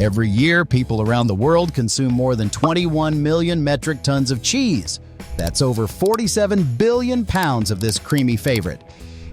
Every year, people around the world consume more than 21 million metric tons of cheese. That's over 47 billion pounds of this creamy favorite.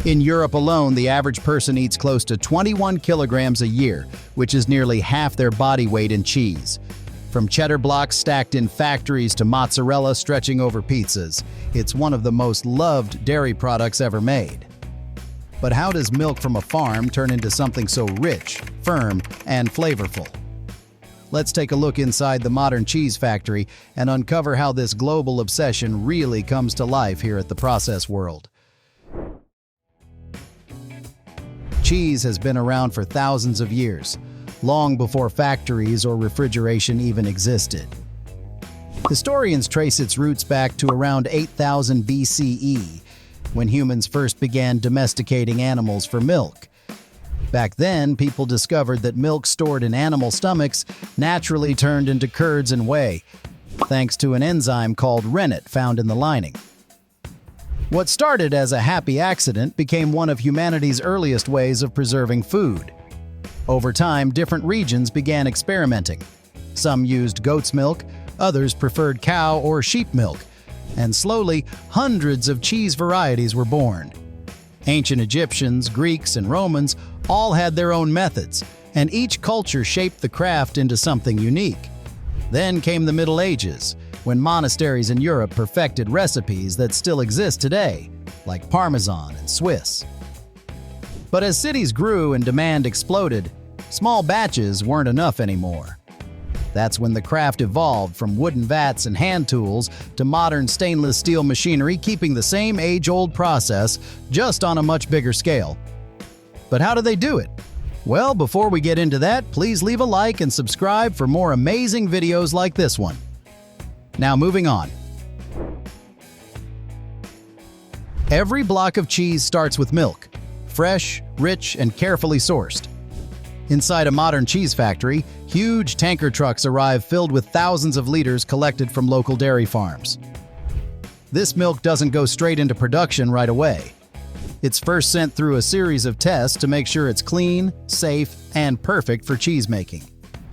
In Europe alone, the average person eats close to 21 kilograms a year, which is nearly half their body weight in cheese. From cheddar blocks stacked in factories to mozzarella stretching over pizzas, it's one of the most loved dairy products ever made. But how does milk from a farm turn into something so rich, firm, and flavorful? Let's take a look inside the modern cheese factory and uncover how this global obsession really comes to life here at the process world. Cheese has been around for thousands of years, long before factories or refrigeration even existed. Historians trace its roots back to around 8000 BCE, when humans first began domesticating animals for milk. Back then, people discovered that milk stored in animal stomachs naturally turned into curds and whey, thanks to an enzyme called rennet found in the lining. What started as a happy accident became one of humanity's earliest ways of preserving food. Over time, different regions began experimenting. Some used goat's milk, others preferred cow or sheep milk, and slowly, hundreds of cheese varieties were born. Ancient Egyptians, Greeks, and Romans all had their own methods, and each culture shaped the craft into something unique. Then came the Middle Ages, when monasteries in Europe perfected recipes that still exist today, like Parmesan and Swiss. But as cities grew and demand exploded, small batches weren't enough anymore. That's when the craft evolved from wooden vats and hand tools to modern stainless steel machinery, keeping the same age-old process, just on a much bigger scale. But how do they do it? Well, before we get into that, please leave a like and subscribe for more amazing videos like this one. Now moving on. Every block of cheese starts with milk, fresh, rich, and carefully sourced. Inside a modern cheese factory, huge tanker trucks arrive filled with thousands of liters collected from local dairy farms. This milk doesn't go straight into production right away. It's first sent through a series of tests to make sure it's clean, safe, and perfect for cheese making.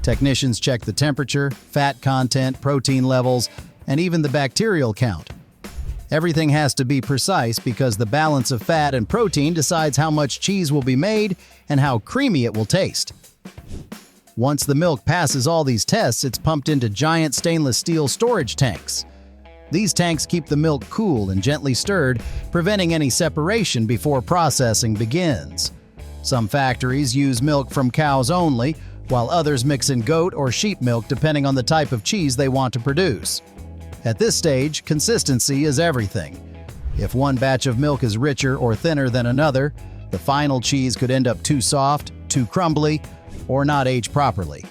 Technicians check the temperature, fat content, protein levels, and even the bacterial count. Everything has to be precise because the balance of fat and protein decides how much cheese will be made and how creamy it will taste. Once the milk passes all these tests, it's pumped into giant stainless steel storage tanks. These tanks keep the milk cool and gently stirred, preventing any separation before processing begins. Some factories use milk from cows only, while others mix in goat or sheep milk depending on the type of cheese they want to produce. At this stage, consistency is everything. If one batch of milk is richer or thinner than another, the final cheese could end up too soft, too crumbly, or not age properly.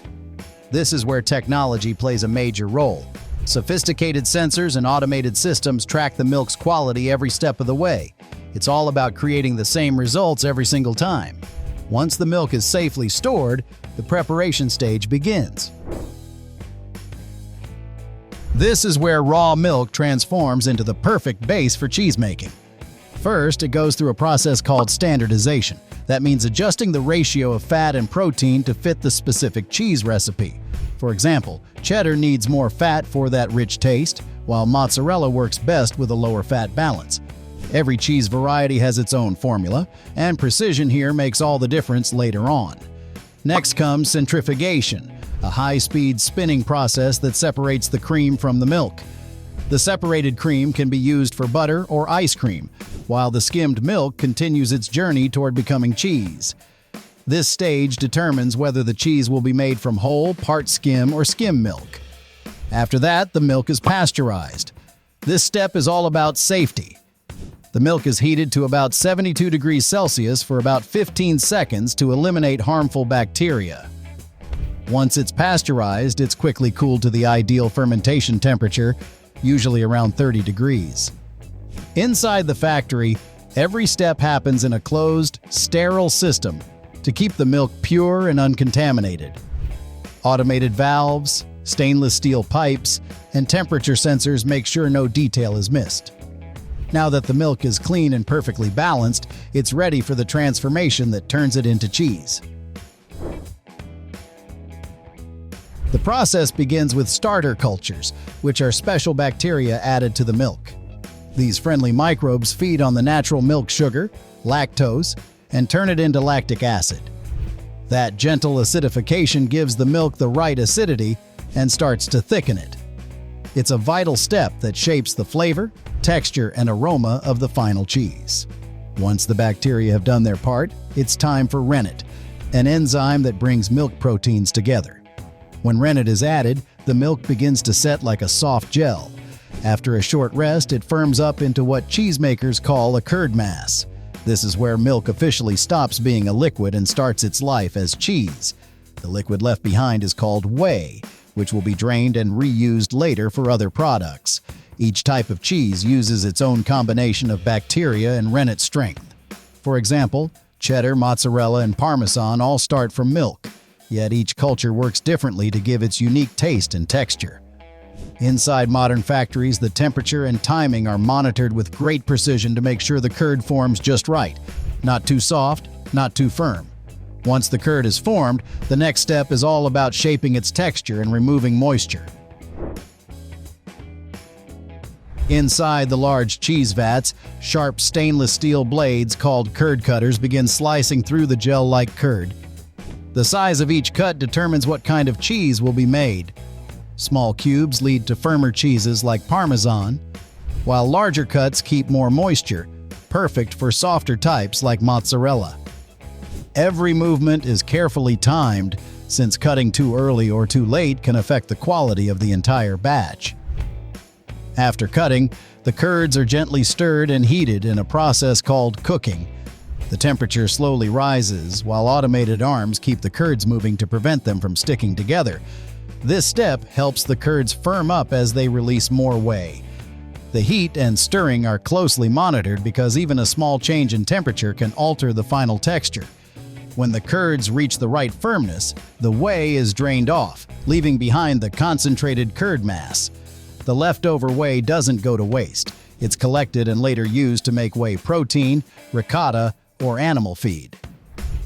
This is where technology plays a major role. Sophisticated sensors and automated systems track the milk's quality every step of the way. It's all about creating the same results every single time. Once the milk is safely stored, the preparation stage begins. This is where raw milk transforms into the perfect base for cheese making. First, it goes through a process called standardization. That means adjusting the ratio of fat and protein to fit the specific cheese recipe. For example, cheddar needs more fat for that rich taste, while mozzarella works best with a lower fat balance. Every cheese variety has its own formula, and precision here makes all the difference later on. Next comes centrifugation, a high-speed spinning process that separates the cream from the milk. The separated cream can be used for butter or ice cream, while the skimmed milk continues its journey toward becoming cheese. This stage determines whether the cheese will be made from whole, part skim, or skim milk. After that, the milk is pasteurized. This step is all about safety. The milk is heated to about 72 degrees Celsius for about 15 seconds to eliminate harmful bacteria. Once it's pasteurized, it's quickly cooled to the ideal fermentation temperature, usually around 30 degrees. Inside the factory, every step happens in a closed, sterile system to keep the milk pure and uncontaminated. Automated valves, stainless steel pipes, and temperature sensors make sure no detail is missed. Now that the milk is clean and perfectly balanced, it's ready for the transformation that turns it into cheese. process begins with starter cultures, which are special bacteria added to the milk. These friendly microbes feed on the natural milk sugar, lactose, and turn it into lactic acid. That gentle acidification gives the milk the right acidity and starts to thicken it. It's a vital step that shapes the flavor, texture, and aroma of the final cheese. Once the bacteria have done their part, it's time for rennet, an enzyme that brings milk proteins together. When rennet is added, the milk begins to set like a soft gel. After a short rest, it firms up into what cheesemakers call a curd mass. This is where milk officially stops being a liquid and starts its life as cheese. The liquid left behind is called whey, which will be drained and reused later for other products. Each type of cheese uses its own combination of bacteria and rennet strength. For example, cheddar, mozzarella, and Parmesan all start from milk, yet each culture works differently to give its unique taste and texture. Inside modern factories, the temperature and timing are monitored with great precision to make sure the curd forms just right, not too soft, not too firm. Once the curd is formed, the next step is all about shaping its texture and removing moisture. Inside the large cheese vats, sharp stainless steel blades called curd cutters begin slicing through the gel-like curd. The size of each cut determines what kind of cheese will be made. Small cubes lead to firmer cheeses like Parmesan, while larger cuts keep more moisture, perfect for softer types like mozzarella. Every movement is carefully timed, since cutting too early or too late can affect the quality of the entire batch. After cutting, the curds are gently stirred and heated in a process called cooking. The temperature slowly rises, while automated arms keep the curds moving to prevent them from sticking together. This step helps the curds firm up as they release more whey. The heat and stirring are closely monitored because even a small change in temperature can alter the final texture. When the curds reach the right firmness, the whey is drained off, leaving behind the concentrated curd mass. The leftover whey doesn't go to waste. It's collected and later used to make whey protein, ricotta, or animal feed.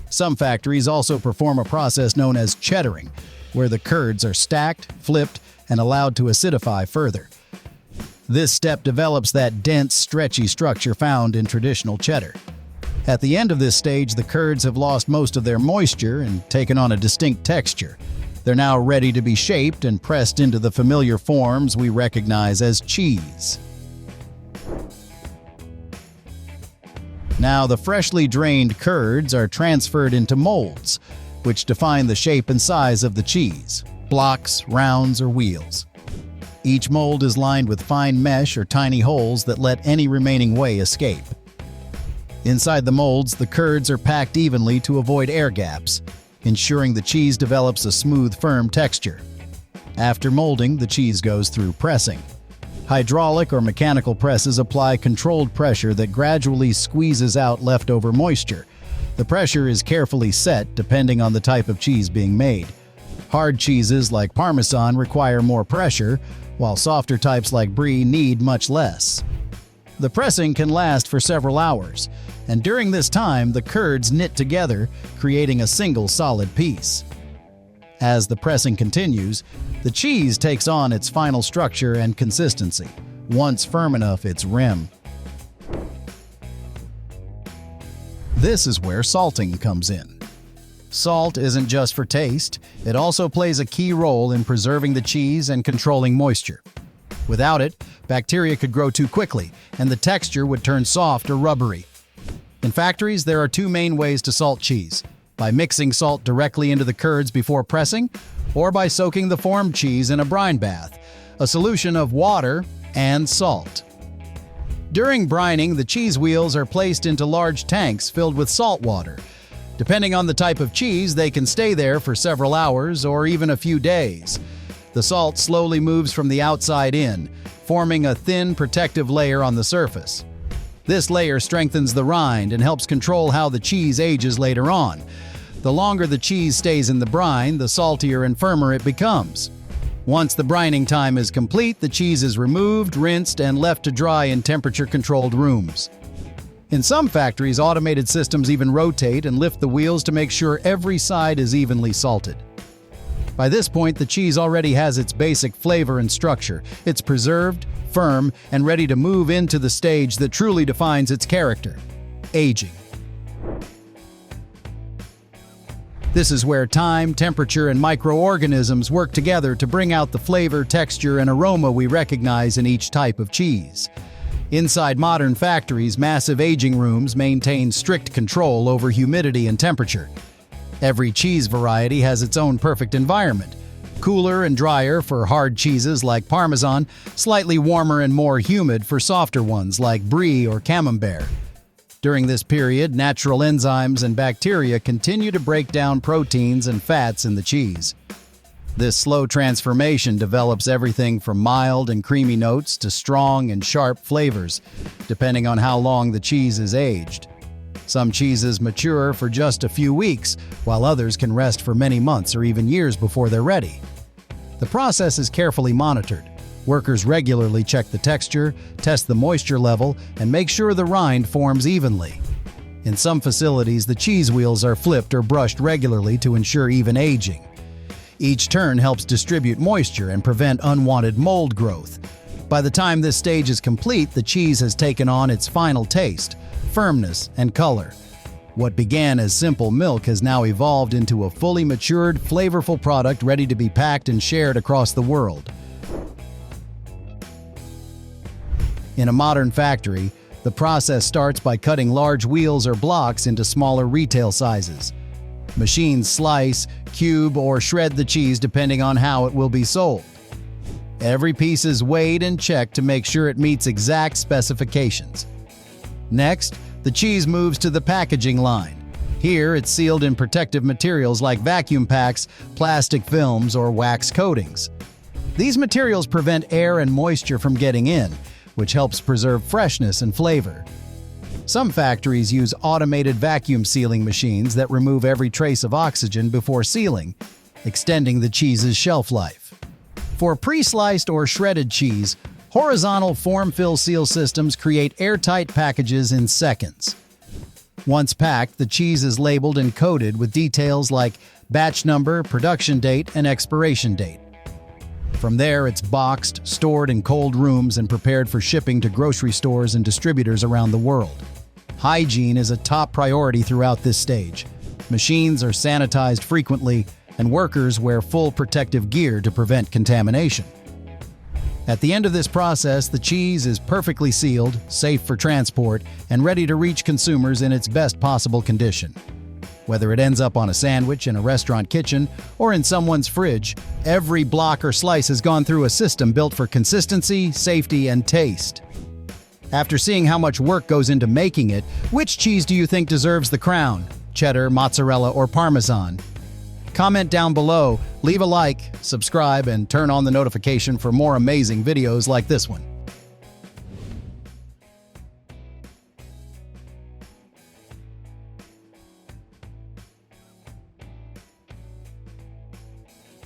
Some factories also perform a process known as cheddaring, where the curds are stacked, flipped, and allowed to acidify further. This step develops that dense, stretchy structure found in traditional cheddar. At the end of this stage, the curds have lost most of their moisture and taken on a distinct texture. They're now ready to be shaped and pressed into the familiar forms we recognize as cheese. Now, the freshly drained curds are transferred into molds, which define the shape and size of the cheese: blocks, rounds, or wheels. Each mold is lined with fine mesh or tiny holes that let any remaining whey escape. Inside the molds, the curds are packed evenly to avoid air gaps, ensuring the cheese develops a smooth, firm texture. After molding, the cheese goes through pressing. Hydraulic or mechanical presses apply controlled pressure that gradually squeezes out leftover moisture. The pressure is carefully set depending on the type of cheese being made. Hard cheeses like Parmesan require more pressure, while softer types like Brie need much less. The pressing can last for several hours, and during this time, the curds knit together, creating a single solid piece. As the pressing continues, the cheese takes on its final structure and consistency. Once firm enough, it's rim. This is where salting comes in. Salt isn't just for taste, it also plays a key role in preserving the cheese and controlling moisture. Without it, bacteria could grow too quickly, and the texture would turn soft or rubbery. In factories, there are two main ways to salt cheese: by mixing salt directly into the curds before pressing, or by soaking the formed cheese in a brine bath, a solution of water and salt. During brining, the cheese wheels are placed into large tanks filled with salt water. Depending on the type of cheese, they can stay there for several hours or even a few days. The salt slowly moves from the outside in, forming a thin, protective layer on the surface. This layer strengthens the rind and helps control how the cheese ages later on. The longer the cheese stays in the brine, the saltier and firmer it becomes. Once the brining time is complete, the cheese is removed, rinsed, and left to dry in temperature-controlled rooms. In some factories, automated systems even rotate and lift the wheels to make sure every side is evenly salted. By this point, the cheese already has its basic flavor and structure. It's preserved, firm, and ready to move into the stage that truly defines its character: aging. This is where time, temperature, and microorganisms work together to bring out the flavor, texture, and aroma we recognize in each type of cheese. Inside modern factories, massive aging rooms maintain strict control over humidity and temperature. Every cheese variety has its own perfect environment: cooler and drier for hard cheeses like Parmesan, slightly warmer and more humid for softer ones like Brie or Camembert. During this period, natural enzymes and bacteria continue to break down proteins and fats in the cheese. This slow transformation develops everything from mild and creamy notes to strong and sharp flavors, depending on how long the cheese is aged. Some cheeses mature for just a few weeks, while others can rest for many months or even years before they're ready. The process is carefully monitored. Workers regularly check the texture, test the moisture level, and make sure the rind forms evenly. In some facilities, the cheese wheels are flipped or brushed regularly to ensure even aging. Each turn helps distribute moisture and prevent unwanted mold growth. By the time this stage is complete, the cheese has taken on its final taste, firmness, and color. What began as simple milk has now evolved into a fully matured, flavorful product ready to be packed and shared across the world. In a modern factory, the process starts by cutting large wheels or blocks into smaller retail sizes. Machines slice, cube, or shred the cheese depending on how it will be sold. Every piece is weighed and checked to make sure it meets exact specifications. Next, the cheese moves to the packaging line. Here, it's sealed in protective materials like vacuum packs, plastic films, or wax coatings. These materials prevent air and moisture from getting in, which helps preserve freshness and flavor. Some factories use automated vacuum sealing machines that remove every trace of oxygen before sealing, extending the cheese's shelf life. For pre-sliced or shredded cheese, horizontal form-fill seal systems create airtight packages in seconds. Once packed, the cheese is labeled and coded with details like batch number, production date, and expiration date. From there, it's boxed, stored in cold rooms, and prepared for shipping to grocery stores and distributors around the world. Hygiene is a top priority throughout this stage. Machines are sanitized frequently, and workers wear full protective gear to prevent contamination. At the end of this process, the cheese is perfectly sealed, safe for transport, and ready to reach consumers in its best possible condition. Whether it ends up on a sandwich in a restaurant kitchen or in someone's fridge, every block or slice has gone through a system built for consistency, safety, and taste. After seeing how much work goes into making it, which cheese do you think deserves the crown? Cheddar, mozzarella, or Parmesan? Comment down below, leave a like, subscribe, and turn on the notification for more amazing videos like this one.